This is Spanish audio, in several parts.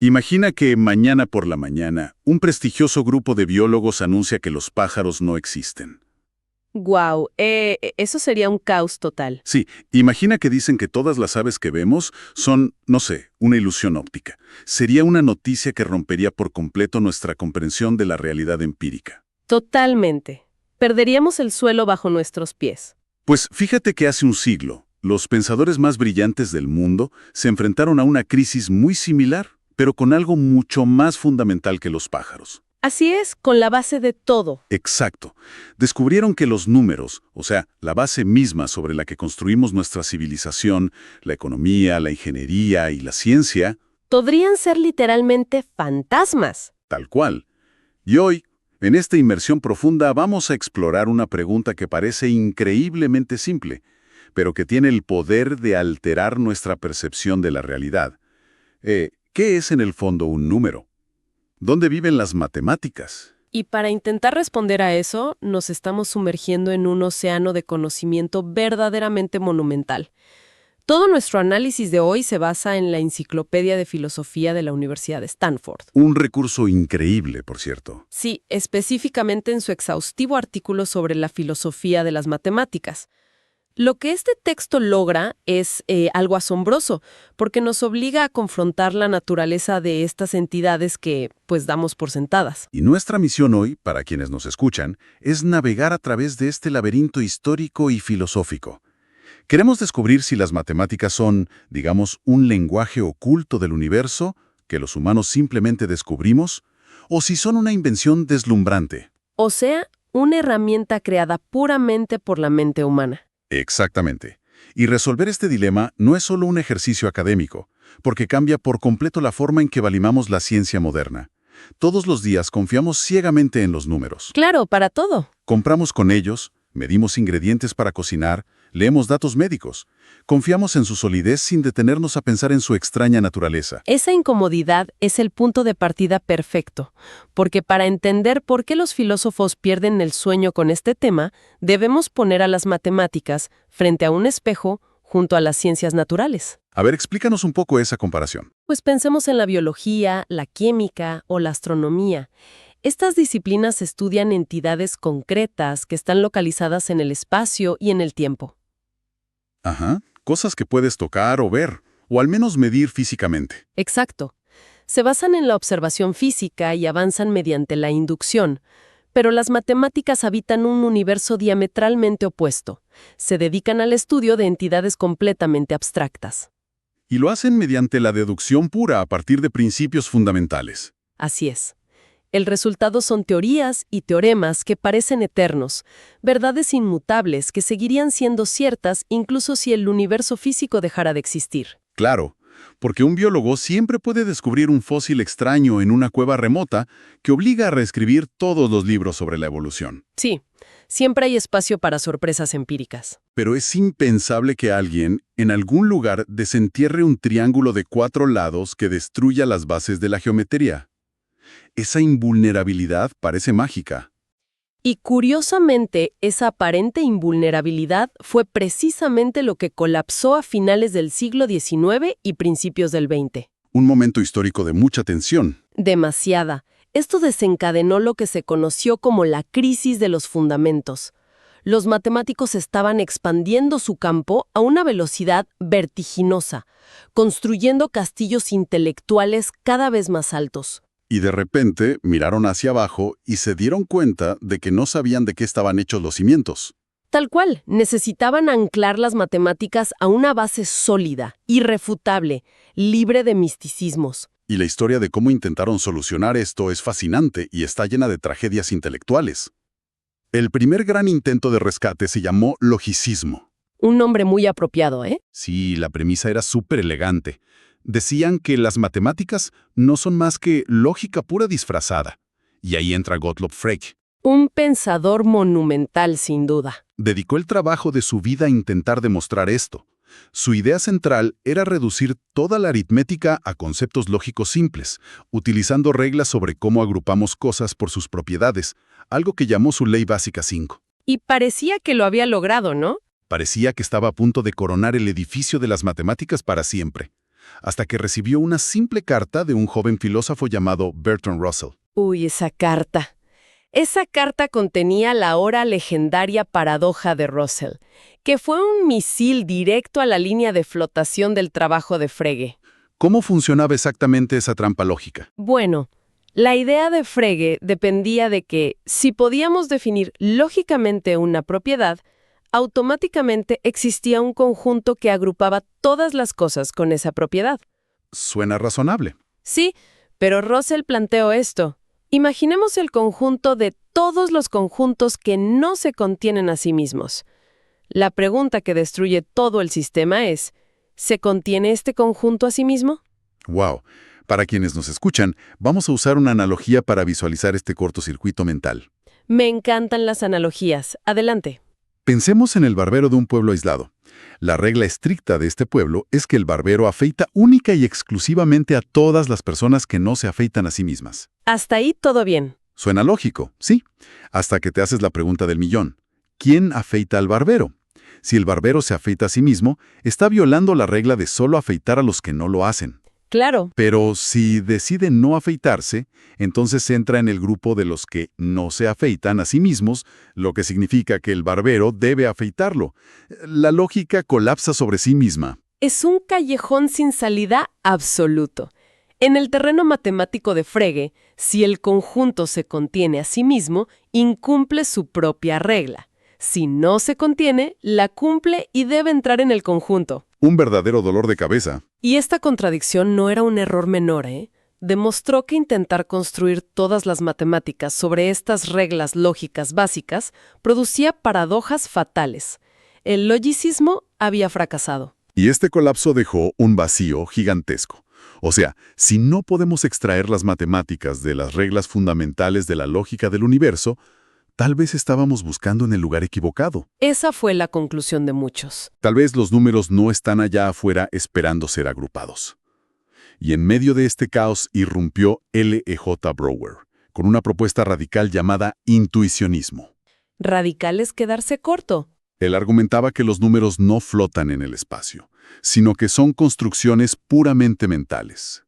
Imagina que mañana por la mañana, un prestigioso grupo de biólogos anuncia que los pájaros no existen. Guau, eso sería un caos total. Sí, imagina que dicen que todas las aves que vemos son, no sé, una ilusión óptica. Sería una noticia que rompería por completo nuestra comprensión de la realidad empírica. Totalmente. Perderíamos el suelo bajo nuestros pies. Pues fíjate que hace un siglo, los pensadores más brillantes del mundo se enfrentaron a una crisis muy similar, pero con algo mucho más fundamental que los pájaros. Así es, con la base de todo. Exacto. Descubrieron que los números, o sea, la base misma sobre la que construimos nuestra civilización, la economía, la ingeniería y la ciencia, Podrían ser literalmente fantasmas. tal cual. Y hoy, en esta inmersión profunda, vamos a explorar una pregunta que parece increíblemente simple, pero que tiene el poder de alterar nuestra percepción de la realidad. ¿Qué es en el fondo un número? ¿Dónde viven las matemáticas? Y para intentar responder a eso, nos estamos sumergiendo en un océano de conocimiento verdaderamente monumental. Todo nuestro análisis de hoy se basa en la Enciclopedia de Filosofía de la Universidad de Stanford. Un recurso increíble, por cierto. Sí, específicamente en su exhaustivo artículo sobre la filosofía de las matemáticas. Lo que este texto logra es algo asombroso, porque nos obliga a confrontar la naturaleza de estas entidades que, pues, damos por sentadas. Y nuestra misión hoy, para quienes nos escuchan, es navegar a través de este laberinto histórico y filosófico. Queremos descubrir si las matemáticas son, digamos, un lenguaje oculto del universo que los humanos simplemente descubrimos, o si son una invención deslumbrante. O sea, una herramienta creada puramente por la mente humana. Exactamente. Y resolver este dilema no es solo un ejercicio académico, porque cambia por completo la forma en que validamos la ciencia moderna. Todos los días confiamos ciegamente en los números. Claro, para todo. Compramos con ellos, medimos ingredientes para cocinar, leemos datos médicos. Confiamos en su solidez sin detenernos a pensar en su extraña naturaleza. Esa incomodidad es el punto de partida perfecto, porque para entender por qué los filósofos pierden el sueño con este tema, debemos poner a las matemáticas frente a un espejo junto a las ciencias naturales. A ver, explícanos un poco esa comparación. Pues pensemos en la biología, la química o la astronomía. Estas disciplinas estudian entidades concretas que están localizadas en el espacio y en el tiempo. Ajá, cosas que puedes tocar o ver, o al menos medir físicamente. Exacto. Se basan en la observación física y avanzan mediante la inducción, pero las matemáticas habitan un universo diametralmente opuesto. Se dedican al estudio de entidades completamente abstractas. Y lo hacen mediante la deducción pura a partir de principios fundamentales. Así es. El resultado son teorías y teoremas que parecen eternos, verdades inmutables que seguirían siendo ciertas incluso si el universo físico dejara de existir. Claro, porque un biólogo siempre puede descubrir un fósil extraño en una cueva remota que obliga a reescribir todos los libros sobre la evolución. Sí, siempre hay espacio para sorpresas empíricas. Pero es impensable que alguien, en algún lugar, desentierre un triángulo de 4 lados que destruya las bases de la geometría. Esa invulnerabilidad parece mágica. Y curiosamente, esa aparente invulnerabilidad fue precisamente lo que colapsó a finales del siglo XIX y principios del XX. Un momento histórico de mucha tensión. Demasiada. Esto desencadenó lo que se conoció como la crisis de los fundamentos. Los matemáticos estaban expandiendo su campo a una velocidad vertiginosa, construyendo castillos intelectuales cada vez más altos. Y de repente miraron hacia abajo y se dieron cuenta de que no sabían de qué estaban hechos los cimientos. Tal cual, necesitaban anclar las matemáticas a una base sólida, irrefutable, libre de misticismos. Y la historia de cómo intentaron solucionar esto es fascinante y está llena de tragedias intelectuales. El primer gran intento de rescate se llamó logicismo. Un nombre muy apropiado, ¿eh? Sí, la premisa era súper elegante. Decían que las matemáticas no son más que lógica pura disfrazada. Y ahí entra Gottlob Frege. Un pensador monumental, sin duda. Dedicó el trabajo de su vida a intentar demostrar esto. Su idea central era reducir toda la aritmética a conceptos lógicos simples, utilizando reglas sobre cómo agrupamos cosas por sus propiedades, algo que llamó su Ley Básica 5. Y parecía que lo había logrado, ¿no? Parecía que estaba a punto de coronar el edificio de las matemáticas para siempre. hasta que recibió una simple carta de un joven filósofo llamado Bertrand Russell. Uy, esa carta. Esa carta contenía la ahora legendaria paradoja de Russell, que fue un misil directo a la línea de flotación del trabajo de Frege. ¿Cómo funcionaba exactamente esa trampa lógica? Bueno, la idea de Frege dependía de que, si podíamos definir lógicamente una propiedad, automáticamente existía un conjunto que agrupaba todas las cosas con esa propiedad. Suena razonable. Sí, pero Russell planteó esto. Imaginemos el conjunto de todos los conjuntos que no se contienen a sí mismos. La pregunta que destruye todo el sistema es, ¿se contiene este conjunto a sí mismo? Wow. Para quienes nos escuchan, vamos a usar una analogía para visualizar este cortocircuito mental. Me encantan las analogías. Adelante. Pensemos en el barbero de un pueblo aislado. La regla estricta de este pueblo es que el barbero afeita única y exclusivamente a todas las personas que no se afeitan a sí mismas. Hasta ahí todo bien. Suena lógico, sí, hasta que te haces la pregunta del millón. ¿Quién afeita al barbero? Si el barbero se afeita a sí mismo, está violando la regla de solo afeitar a los que no lo hacen. Claro. Pero si decide no afeitarse, entonces entra en el grupo de los que no se afeitan a sí mismos, lo que significa que el barbero debe afeitarlo. La lógica colapsa sobre sí misma. Es un callejón sin salida absoluto. En el terreno matemático de Frege, si el conjunto se contiene a sí mismo, incumple su propia regla. Si no se contiene, la cumple y debe entrar en el conjunto. Un verdadero dolor de cabeza. Y esta contradicción no era un error menor, ¿eh? Demostró que intentar construir todas las matemáticas sobre estas reglas lógicas básicas producía paradojas fatales. El logicismo había fracasado. Y este colapso dejó un vacío gigantesco. O sea, si no podemos extraer las matemáticas de las reglas fundamentales de la lógica del universo, tal vez estábamos buscando en el lugar equivocado. Esa fue la conclusión de muchos. Tal vez los números no están allá afuera esperando ser agrupados. Y en medio de este caos irrumpió L.E.J. Brouwer, con una propuesta radical llamada intuicionismo. Radical es quedarse corto. Él argumentaba que los números no flotan en el espacio, sino que son construcciones puramente mentales.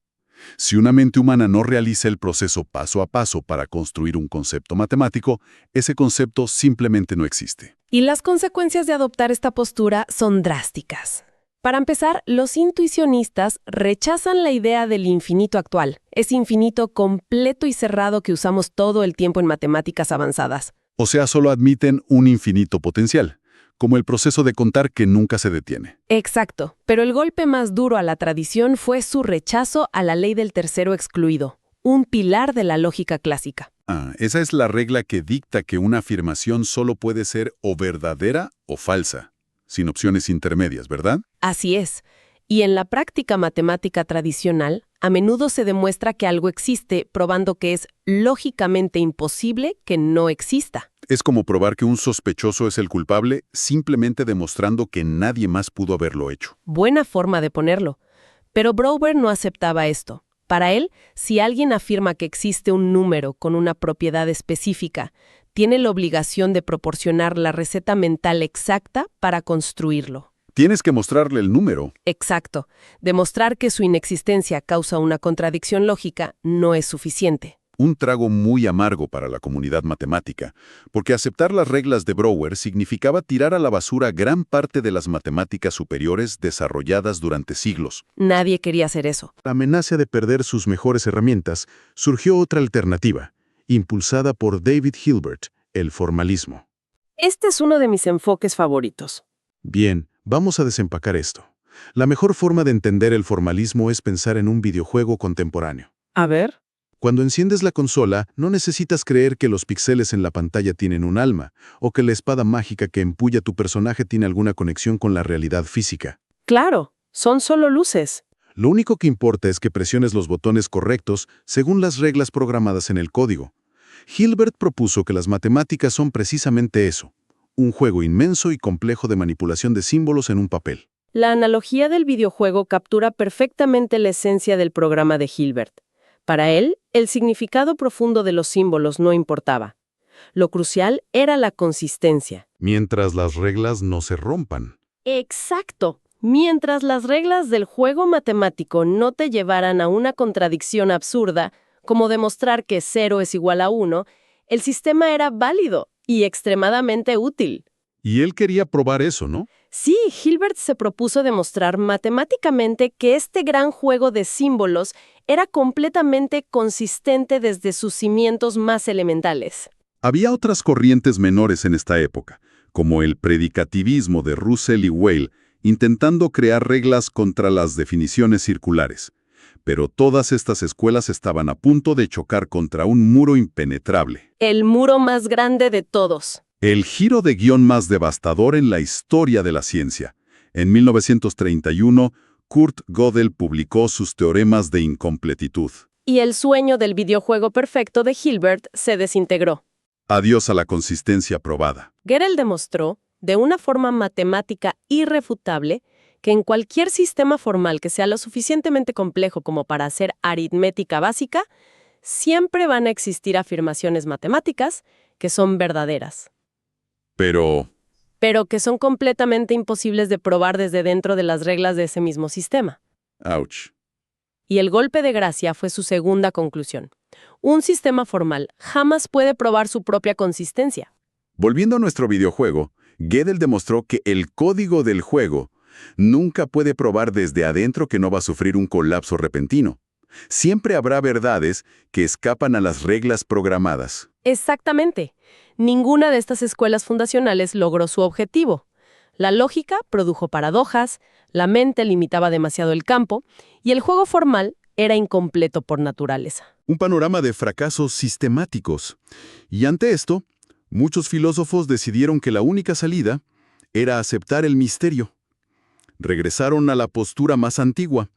Si una mente humana no realiza el proceso paso a paso para construir un concepto matemático, ese concepto simplemente no existe. Y las consecuencias de adoptar esta postura son drásticas. Para empezar, los intuicionistas rechazan la idea del infinito actual, ese infinito completo y cerrado que usamos todo el tiempo en matemáticas avanzadas. O sea, solo admiten un infinito potencial, como el proceso de contar que nunca se detiene. Exacto, pero el golpe más duro a la tradición fue su rechazo a la ley del tercero excluido, un pilar de la lógica clásica. Esa es la regla que dicta que una afirmación solo puede ser o verdadera o falsa, sin opciones intermedias, ¿verdad? Así es. Y en la práctica matemática tradicional, a menudo se demuestra que algo existe, probando que es lógicamente imposible que no exista. Es como probar que un sospechoso es el culpable, simplemente demostrando que nadie más pudo haberlo hecho. Buena forma de ponerlo. Pero Brouwer no aceptaba esto. Para él, si alguien afirma que existe un número con una propiedad específica, tiene la obligación de proporcionar la receta mental exacta para construirlo. Tienes que mostrarle el número. Exacto. Demostrar que su inexistencia causa una contradicción lógica no es suficiente. Un trago muy amargo para la comunidad matemática, porque aceptar las reglas de Brouwer significaba tirar a la basura gran parte de las matemáticas superiores desarrolladas durante siglos. Nadie quería hacer eso. La amenaza de perder sus mejores herramientas, surgió otra alternativa, impulsada por David Hilbert, el formalismo. Este es uno de mis enfoques favoritos. Bien, vamos a desempacar esto. La mejor forma de entender el formalismo es pensar en un videojuego contemporáneo. A ver. Cuando enciendes la consola, no necesitas creer que los píxeles en la pantalla tienen un alma, o que la espada mágica que empuña tu personaje tiene alguna conexión con la realidad física. Claro, son solo luces. Lo único que importa es que presiones los botones correctos según las reglas programadas en el código. Hilbert propuso que las matemáticas son precisamente eso, un juego inmenso y complejo de manipulación de símbolos en un papel. La analogía del videojuego captura perfectamente la esencia del programa de Hilbert. Para él, el significado profundo de los símbolos no importaba. Lo crucial era la consistencia. Mientras las reglas no se rompan. Exacto. Mientras las reglas del juego matemático no te llevaran a una contradicción absurda, como demostrar que 0 es igual a 1, el sistema era válido y extremadamente útil. Y él quería probar eso, ¿no? Sí, Hilbert se propuso demostrar matemáticamente que este gran juego de símbolos era completamente consistente desde sus cimientos más elementales. Había otras corrientes menores en esta época, como el predicativismo de Russell y Weil, intentando crear reglas contra las definiciones circulares. Pero todas estas escuelas estaban a punto de chocar contra un muro impenetrable. El muro más grande de todos. El giro de guión más devastador en la historia de la ciencia. En 1931, Kurt Gödel publicó sus teoremas de incompletitud. Y el sueño del videojuego perfecto de Hilbert se desintegró. Adiós a la consistencia probada. Gödel demostró, de una forma matemática irrefutable, que en cualquier sistema formal que sea lo suficientemente complejo como para hacer aritmética básica, siempre van a existir afirmaciones matemáticas que son verdaderas. Pero que son completamente imposibles de probar desde dentro de las reglas de ese mismo sistema. Ouch. Y el golpe de gracia fue su segunda conclusión. Un sistema formal jamás puede probar su propia consistencia. Volviendo a nuestro videojuego, Gödel demostró que el código del juego nunca puede probar desde adentro que no va a sufrir un colapso repentino. Siempre habrá verdades que escapan a las reglas programadas. Exactamente. Ninguna de estas escuelas fundacionales logró su objetivo. La lógica produjo paradojas, la mente limitaba demasiado el campo, y el juego formal era incompleto por naturaleza. Un panorama de fracasos sistemáticos. Y ante esto, muchos filósofos decidieron que la única salida era aceptar el misterio. Regresaron a la postura más antigua.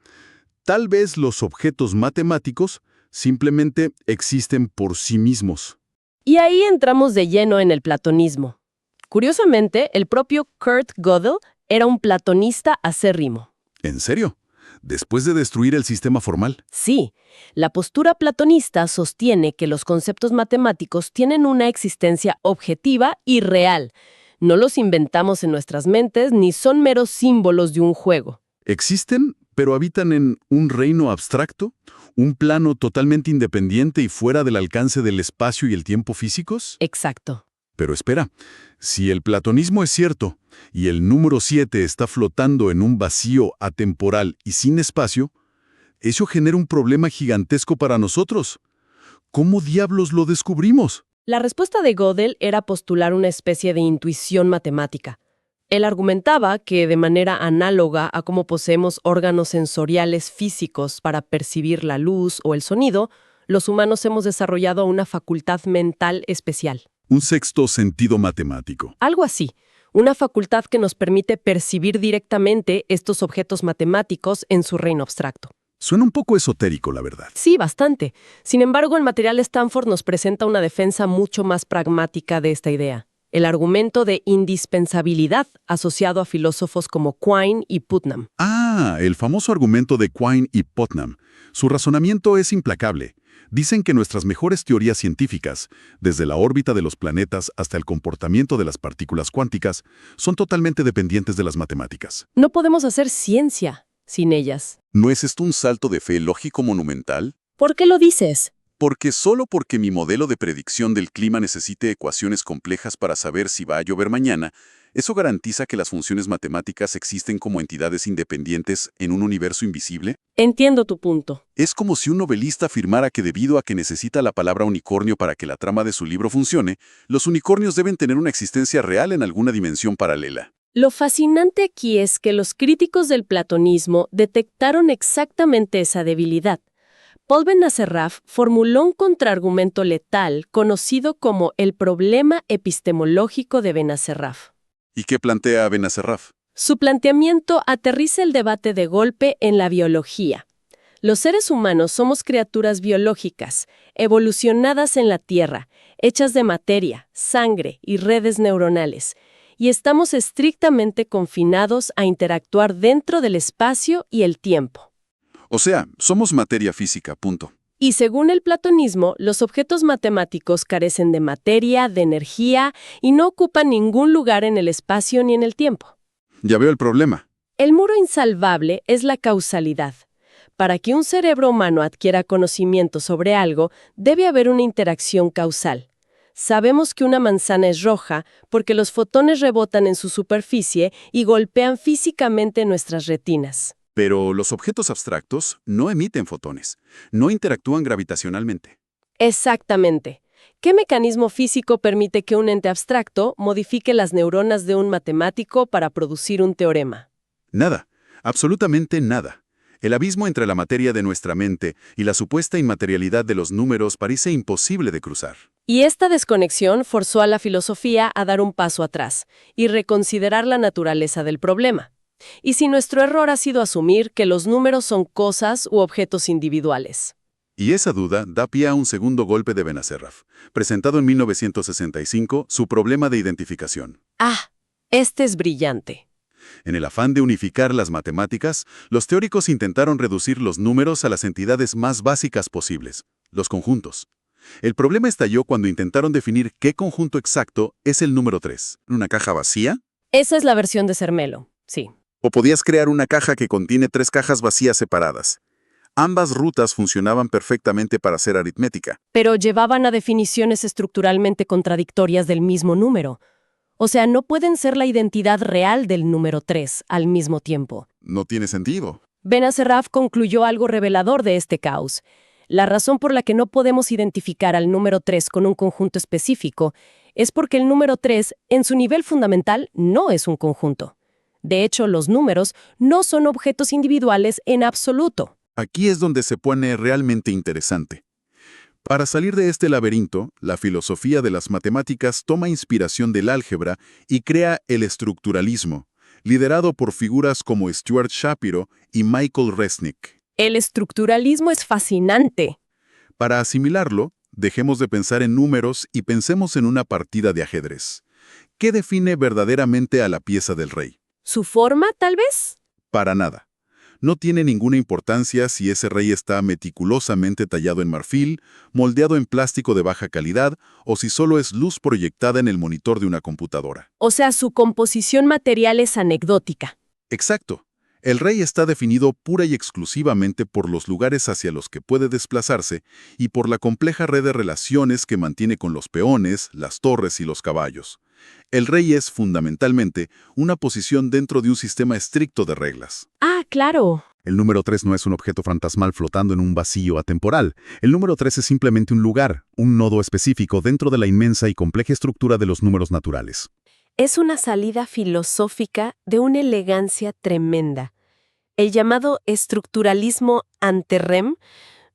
Tal vez los objetos matemáticos simplemente existen por sí mismos. Y ahí entramos de lleno en el platonismo. Curiosamente, el propio Kurt Gödel era un platonista acérrimo. ¿En serio? ¿Después de destruir el sistema formal? Sí, la postura platonista sostiene que los conceptos matemáticos tienen una existencia objetiva y real. No los inventamos en nuestras mentes ni son meros símbolos de un juego. ¿Existen, pero habitan en un reino abstracto? ¿Un plano totalmente independiente y fuera del alcance del espacio y el tiempo físicos? Exacto. Pero espera, si el platonismo es cierto y el número 7 está flotando en un vacío atemporal y sin espacio, eso genera un problema gigantesco para nosotros. ¿Cómo diablos lo descubrimos? La respuesta de Gödel era postular una especie de intuición matemática. Él argumentaba que, de manera análoga a cómo poseemos órganos sensoriales físicos para percibir la luz o el sonido, los humanos hemos desarrollado una facultad mental especial. Un sexto sentido matemático. Algo así, una facultad que nos permite percibir directamente estos objetos matemáticos en su reino abstracto. Suena un poco esotérico, la verdad. Sí, bastante. Sin embargo, el material Stanford nos presenta una defensa mucho más pragmática de esta idea. El argumento de indispensabilidad asociado a filósofos como Quine y Putnam. Ah, el famoso argumento de Quine y Putnam. Su razonamiento es implacable. Dicen que nuestras mejores teorías científicas, desde la órbita de los planetas hasta el comportamiento de las partículas cuánticas, son totalmente dependientes de las matemáticas. No podemos hacer ciencia sin ellas. ¿No es esto un salto de fe lógico monumental? ¿Por qué lo dices? Porque solo porque mi modelo de predicción del clima necesite ecuaciones complejas para saber si va a llover mañana, ¿eso garantiza que las funciones matemáticas existen como entidades independientes en un universo invisible? Entiendo tu punto. Es como si un novelista afirmara que debido a que necesita la palabra unicornio para que la trama de su libro funcione, los unicornios deben tener una existencia real en alguna dimensión paralela. Lo fascinante aquí es que los críticos del platonismo detectaron exactamente esa debilidad. Paul Ben-Nassarraf formuló un contraargumento letal conocido como el problema epistemológico de Ben-Nassarraf. ¿Y qué plantea Ben-Nassarraf? Su planteamiento aterriza el debate de golpe en la biología. Los seres humanos somos criaturas biológicas, evolucionadas en la Tierra, hechas de materia, sangre y redes neuronales, y estamos estrictamente confinados a interactuar dentro del espacio y el tiempo. O sea, somos materia física, punto. Y según el platonismo, los objetos matemáticos carecen de materia, de energía, y no ocupan ningún lugar en el espacio ni en el tiempo. Ya veo el problema. El muro insalvable es la causalidad. Para que un cerebro humano adquiera conocimiento sobre algo, debe haber una interacción causal. Sabemos que una manzana es roja porque los fotones rebotan en su superficie y golpean físicamente nuestras retinas. Pero los objetos abstractos no emiten fotones, no interactúan gravitacionalmente. Exactamente. ¿Qué mecanismo físico permite que un ente abstracto modifique las neuronas de un matemático para producir un teorema? Nada, absolutamente nada. El abismo entre la materia de nuestra mente y la supuesta inmaterialidad de los números parece imposible de cruzar. Y esta desconexión forzó a la filosofía a dar un paso atrás y reconsiderar la naturaleza del problema. Y si nuestro error ha sido asumir que los números son cosas u objetos individuales. Y esa duda da pie a un segundo golpe de Benacerraf, presentado en 1965, su problema de identificación. Ah, este es brillante. En el afán de unificar las matemáticas, los teóricos intentaron reducir los números a las entidades más básicas posibles, los conjuntos. El problema estalló cuando intentaron definir qué conjunto exacto es el número 3. ¿Una caja vacía? Esa es la versión de Zermelo, sí. ¿O podías crear una caja que contiene 3 cajas vacías separadas? Ambas rutas funcionaban perfectamente para hacer aritmética. Pero llevaban a definiciones estructuralmente contradictorias del mismo número. O sea, no pueden ser la identidad real del número 3 al mismo tiempo. No tiene sentido. Benacerraf concluyó algo revelador de este caos. La razón por la que no podemos identificar al número 3 con un conjunto específico es porque el número 3, en su nivel fundamental, no es un conjunto. De hecho, los números no son objetos individuales en absoluto. Aquí es donde se pone realmente interesante. Para salir de este laberinto, la filosofía de las matemáticas toma inspiración del álgebra y crea el estructuralismo, liderado por figuras como Stuart Shapiro y Michael Resnick. El estructuralismo es fascinante. Para asimilarlo, dejemos de pensar en números y pensemos en una partida de ajedrez. ¿Qué define verdaderamente a la pieza del rey? ¿Su forma, tal vez? Para nada. No tiene ninguna importancia si ese rey está meticulosamente tallado en marfil, moldeado en plástico de baja calidad o si solo es luz proyectada en el monitor de una computadora. O sea, su composición material es anecdótica. Exacto. El rey está definido pura y exclusivamente por los lugares hacia los que puede desplazarse y por la compleja red de relaciones que mantiene con los peones, las torres y los caballos. El rey es, fundamentalmente, una posición dentro de un sistema estricto de reglas. Ah, claro. El número 3 no es un objeto fantasmal flotando en un vacío atemporal. El número 3 es simplemente un lugar, un nodo específico dentro de la inmensa y compleja estructura de los números naturales. Es una salida filosófica de una elegancia tremenda. El llamado estructuralismo ante rem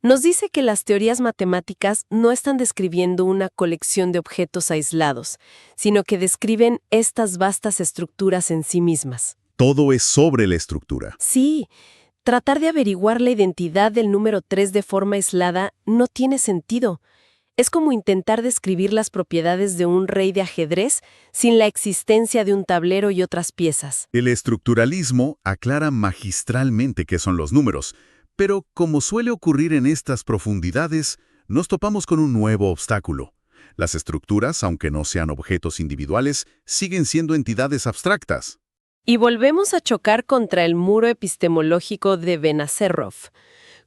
nos dice que las teorías matemáticas no están describiendo una colección de objetos aislados, sino que describen estas vastas estructuras en sí mismas. Todo es sobre la estructura. Sí, tratar de averiguar la identidad del número 3 de forma aislada no tiene sentido. Es como intentar describir las propiedades de un rey de ajedrez sin la existencia de un tablero y otras piezas. El estructuralismo aclara magistralmente qué son los números, pero como suele ocurrir en estas profundidades, nos topamos con un nuevo obstáculo. Las estructuras, aunque no sean objetos individuales, siguen siendo entidades abstractas. Y volvemos a chocar contra el muro epistemológico de Benacerraf.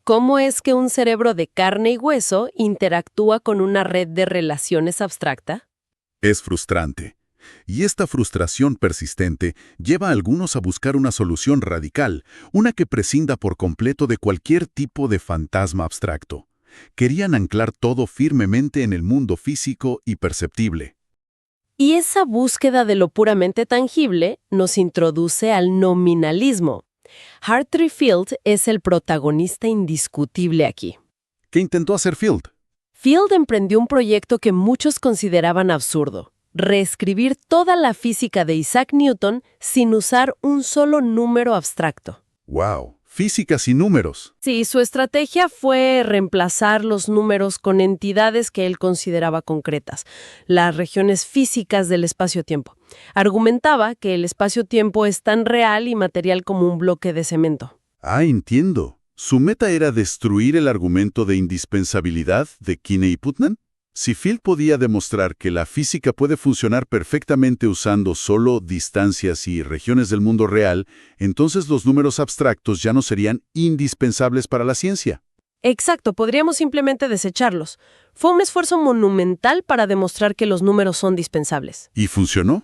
¿Cómo es que un cerebro de carne y hueso interactúa con una red de relaciones abstracta? Es frustrante. Y esta frustración persistente lleva a algunos a buscar una solución radical, una que prescinda por completo de cualquier tipo de fantasma abstracto. Querían anclar todo firmemente en el mundo físico y perceptible. Y esa búsqueda de lo puramente tangible nos introduce al nominalismo. Hartree Field es el protagonista indiscutible aquí. ¿Qué intentó hacer Field? Field emprendió un proyecto que muchos consideraban absurdo: reescribir toda la física de Isaac Newton sin usar un solo número abstracto. ¡Wow! Física sin números. Sí, su estrategia fue reemplazar los números con entidades que él consideraba concretas, las regiones físicas del espacio-tiempo. Argumentaba que el espacio-tiempo es tan real y material como un bloque de cemento. Ah, entiendo. ¿Su meta era destruir el argumento de indispensabilidad de Kinney y Putnam? Si Field podía demostrar que la física puede funcionar perfectamente usando solo distancias y regiones del mundo real, entonces los números abstractos ya no serían indispensables para la ciencia. Exacto, podríamos simplemente desecharlos. Fue un esfuerzo monumental para demostrar que los números son dispensables. ¿Y funcionó?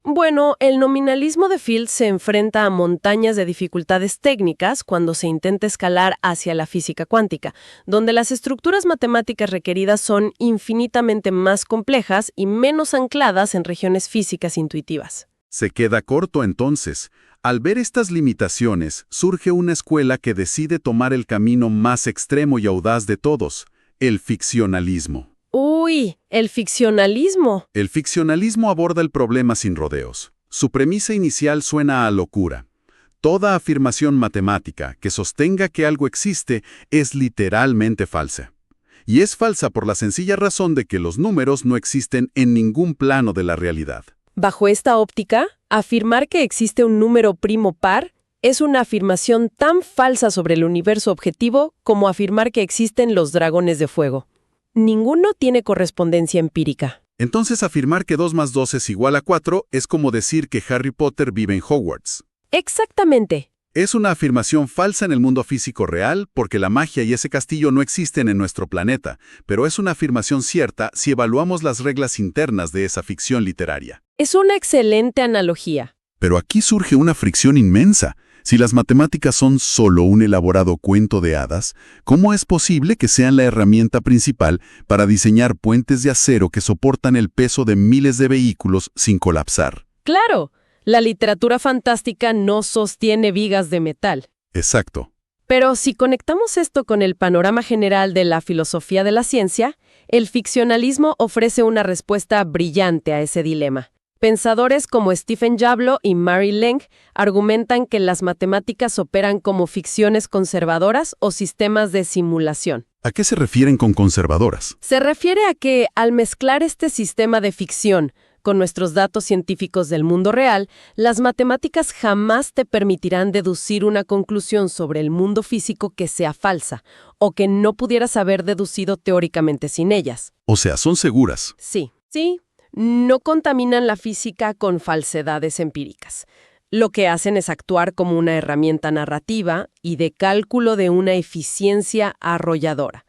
Bueno, el nominalismo de Field se enfrenta a montañas de dificultades técnicas cuando se intenta escalar hacia la física cuántica, donde las estructuras matemáticas requeridas son infinitamente más complejas y menos ancladas en regiones físicas intuitivas. Se queda corto entonces. Al ver estas limitaciones, surge una escuela que decide tomar el camino más extremo y audaz de todos, el ficcionalismo. ¡Uy! El ficcionalismo. El ficcionalismo aborda el problema sin rodeos. Su premisa inicial suena a locura. Toda afirmación matemática que sostenga que algo existe es literalmente falsa. Y es falsa por la sencilla razón de que los números no existen en ningún plano de la realidad. Bajo esta óptica, afirmar que existe un número primo par es una afirmación tan falsa sobre el universo objetivo como afirmar que existen los dragones de fuego. Ninguno tiene correspondencia empírica. Entonces afirmar que 2 más 2 es igual a 4 es como decir que Harry Potter vive en Hogwarts. Exactamente. Es una afirmación falsa en el mundo físico real porque la magia y ese castillo no existen en nuestro planeta, pero es una afirmación cierta si evaluamos las reglas internas de esa ficción literaria. Es una excelente analogía. Pero aquí surge una fricción inmensa. Si las matemáticas son solo un elaborado cuento de hadas, ¿cómo es posible que sean la herramienta principal para diseñar puentes de acero que soportan el peso de miles de vehículos sin colapsar? Claro, la literatura fantástica no sostiene vigas de metal. Exacto. Pero si conectamos esto con el panorama general de la filosofía de la ciencia, el ficcionalismo ofrece una respuesta brillante a ese dilema. Pensadores como Stephen Jablo y Mary Leng argumentan que las matemáticas operan como ficciones conservadoras o sistemas de simulación. ¿A qué se refieren con conservadoras? Se refiere a que, al mezclar este sistema de ficción con nuestros datos científicos del mundo real, las matemáticas jamás te permitirán deducir una conclusión sobre el mundo físico que sea falsa o que no pudieras haber deducido teóricamente sin ellas. O sea, son seguras. Sí. No contaminan la física con falsedades empíricas. Lo que hacen es actuar como una herramienta narrativa y de cálculo de una eficiencia arrolladora.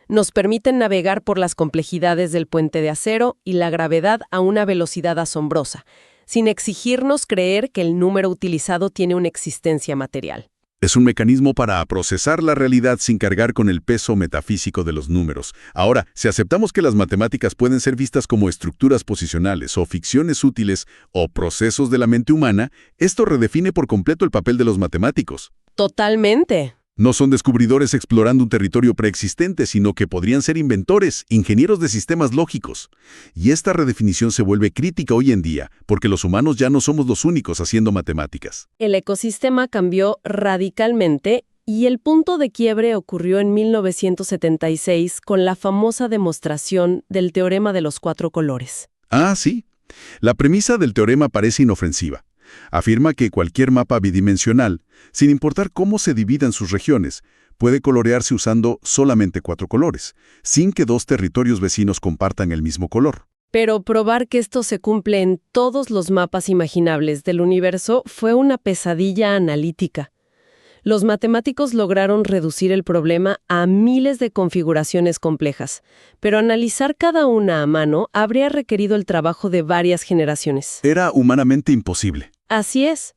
Nos permiten navegar por las complejidades del puente de acero y la gravedad a una velocidad asombrosa, sin exigirnos creer que el número utilizado tiene una existencia material. Es un mecanismo para procesar la realidad sin cargar con el peso metafísico de los números. Ahora, si aceptamos que las matemáticas pueden ser vistas como estructuras posicionales o ficciones útiles o procesos de la mente humana, esto redefine por completo el papel de los matemáticos. Totalmente. No son descubridores explorando un territorio preexistente, sino que podrían ser inventores, ingenieros de sistemas lógicos. Y esta redefinición se vuelve crítica hoy en día, porque los humanos ya no somos los únicos haciendo matemáticas. El ecosistema cambió radicalmente y el punto de quiebre ocurrió en 1976 con la famosa demostración del teorema de los 4 colores. Ah, sí. La premisa del teorema parece inofensiva. Afirma que cualquier mapa bidimensional, sin importar cómo se dividan sus regiones, puede colorearse usando solamente 4 colores, sin que 2 territorios vecinos compartan el mismo color. Pero probar que esto se cumple en todos los mapas imaginables del universo fue una pesadilla analítica. Los matemáticos lograron reducir el problema a miles de configuraciones complejas, pero analizar cada una a mano habría requerido el trabajo de varias generaciones. Era humanamente imposible. Así es.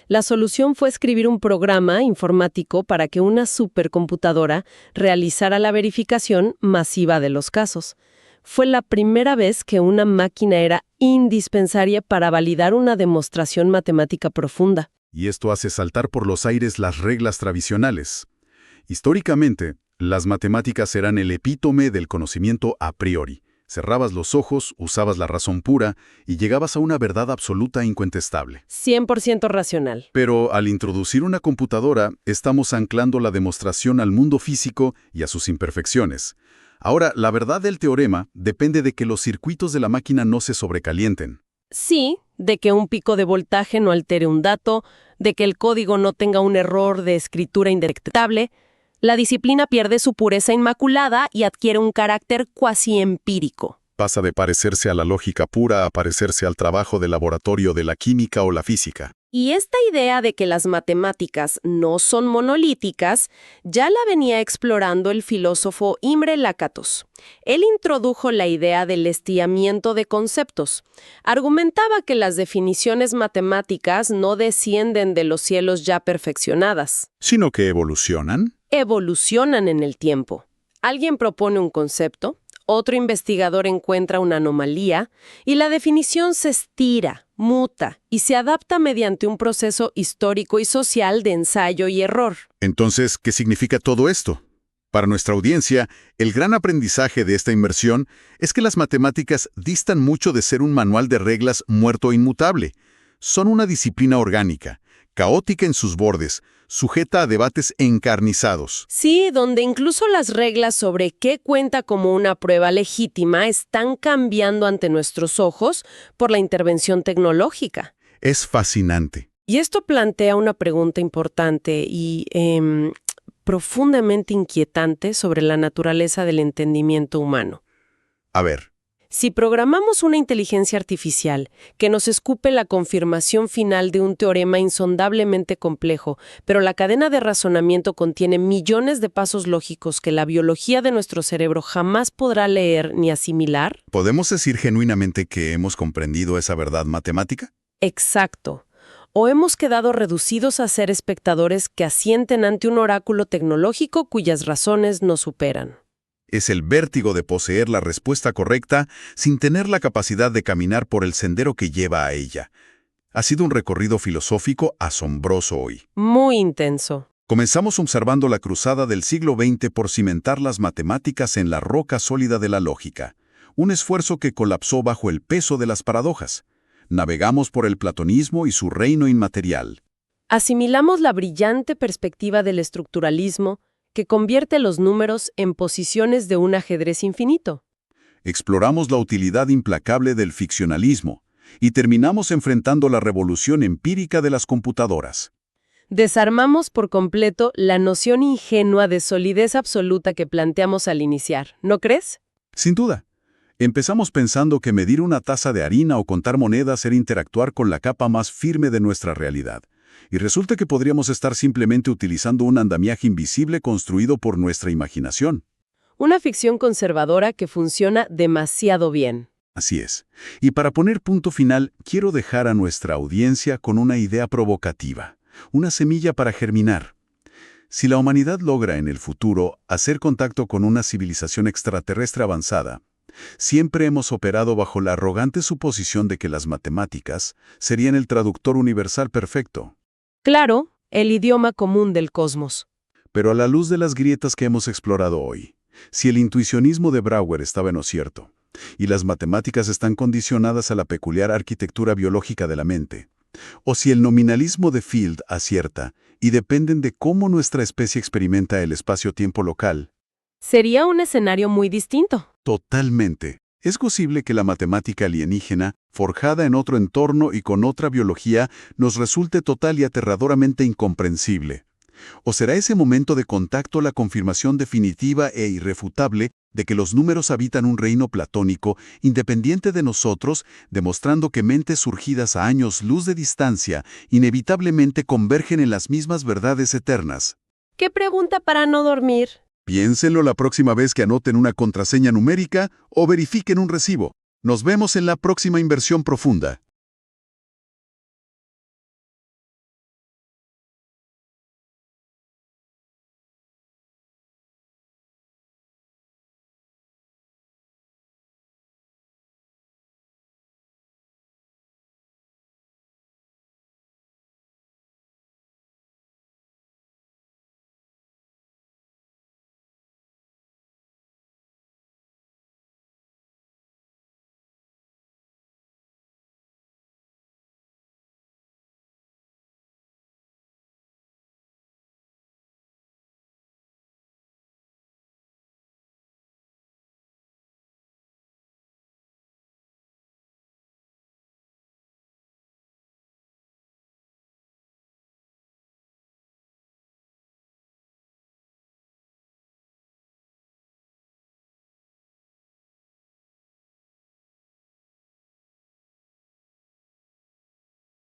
La solución fue escribir un programa informático para que una supercomputadora realizara la verificación masiva de los casos. Fue la primera vez que una máquina era indispensaria para validar una demostración matemática profunda. Y esto hace saltar por los aires las reglas tradicionales. Históricamente, las matemáticas eran el epítome del conocimiento a priori. Cerrabas los ojos, usabas la razón pura y llegabas a una verdad absoluta e incontestable. 100% racional. Pero al introducir una computadora, estamos anclando la demostración al mundo físico y a sus imperfecciones. Ahora, la verdad del teorema depende de que los circuitos de la máquina no se sobrecalienten. Sí, de que un pico de voltaje no altere un dato, de que el código no tenga un error de escritura indetectable. La disciplina pierde su pureza inmaculada y adquiere un carácter cuasi empírico. Pasa de parecerse a la lógica pura a parecerse al trabajo de laboratorio de la química o la física. Y esta idea de que las matemáticas no son monolíticas ya la venía explorando el filósofo Imre Lakatos. Él introdujo la idea del estiramiento de conceptos. Argumentaba que las definiciones matemáticas no descienden de los cielos ya perfeccionadas. ¿Sino que evolucionan? Evolucionan en el tiempo. Alguien propone un concepto, otro investigador encuentra una anomalía y la definición se estira, muta y se adapta mediante un proceso histórico y social de ensayo y error. Entonces, ¿qué significa todo esto? Para nuestra audiencia, el gran aprendizaje de esta inmersión es que las matemáticas distan mucho de ser un manual de reglas muerto e inmutable. Son una disciplina orgánica, caótica en sus bordes, sujeta a debates encarnizados. Sí, donde incluso las reglas sobre qué cuenta como una prueba legítima están cambiando ante nuestros ojos por la intervención tecnológica. Es fascinante. Y esto plantea una pregunta importante y profundamente inquietante sobre la naturaleza del entendimiento humano. A ver, Si programamos una inteligencia artificial que nos escupe la confirmación final de un teorema insondablemente complejo, pero la cadena de razonamiento contiene millones de pasos lógicos que la biología de nuestro cerebro jamás podrá leer ni asimilar. ¿podemos decir genuinamente que hemos comprendido esa verdad matemática? Exacto. O hemos quedado reducidos a ser espectadores que asienten ante un oráculo tecnológico cuyas razones nos superan. Es el vértigo de poseer la respuesta correcta sin tener la capacidad de caminar por el sendero que lleva a ella. Ha sido un recorrido filosófico asombroso hoy. Muy intenso. Comenzamos observando la cruzada del siglo XX por cimentar las matemáticas en la roca sólida de la lógica, un esfuerzo que colapsó bajo el peso de las paradojas. Navegamos por el platonismo y su reino inmaterial. Asimilamos la brillante perspectiva del estructuralismo que convierte los números en posiciones de un ajedrez infinito. Exploramos la utilidad implacable del ficcionalismo y terminamos enfrentando la revolución empírica de las computadoras. Desarmamos por completo la noción ingenua de solidez absoluta que planteamos al iniciar, ¿no crees? Sin duda. Empezamos pensando que medir una taza de harina o contar monedas era interactuar con la capa más firme de nuestra realidad. Y resulta que podríamos estar simplemente utilizando un andamiaje invisible construido por nuestra imaginación. Una ficción conservadora que funciona demasiado bien. Así es. Y para poner punto final, quiero dejar a nuestra audiencia con una idea provocativa, una semilla para germinar. Si la humanidad logra en el futuro hacer contacto con una civilización extraterrestre avanzada, siempre hemos operado bajo la arrogante suposición de que las matemáticas serían el traductor universal perfecto. Claro, el idioma común del cosmos. Pero a la luz de las grietas que hemos explorado hoy, si el intuicionismo de Brouwer estaba en lo cierto, y las matemáticas están condicionadas a la peculiar arquitectura biológica de la mente, o si el nominalismo de Field acierta y dependen de cómo nuestra especie experimenta el espacio-tiempo local, Sería un escenario muy distinto. totalmente. Es posible que la matemática alienígena, forjada en otro entorno y con otra biología, nos resulte total y aterradoramente incomprensible. ¿O será ese momento de contacto la confirmación definitiva e irrefutable de que los números habitan un reino platónico independiente de nosotros, demostrando que mentes surgidas a años luz de distancia inevitablemente convergen en las mismas verdades eternas? ¿Qué pregunta para no dormir? Piénsenlo la próxima vez que anoten una contraseña numérica o verifiquen un recibo. Nos vemos en la próxima inversión profunda.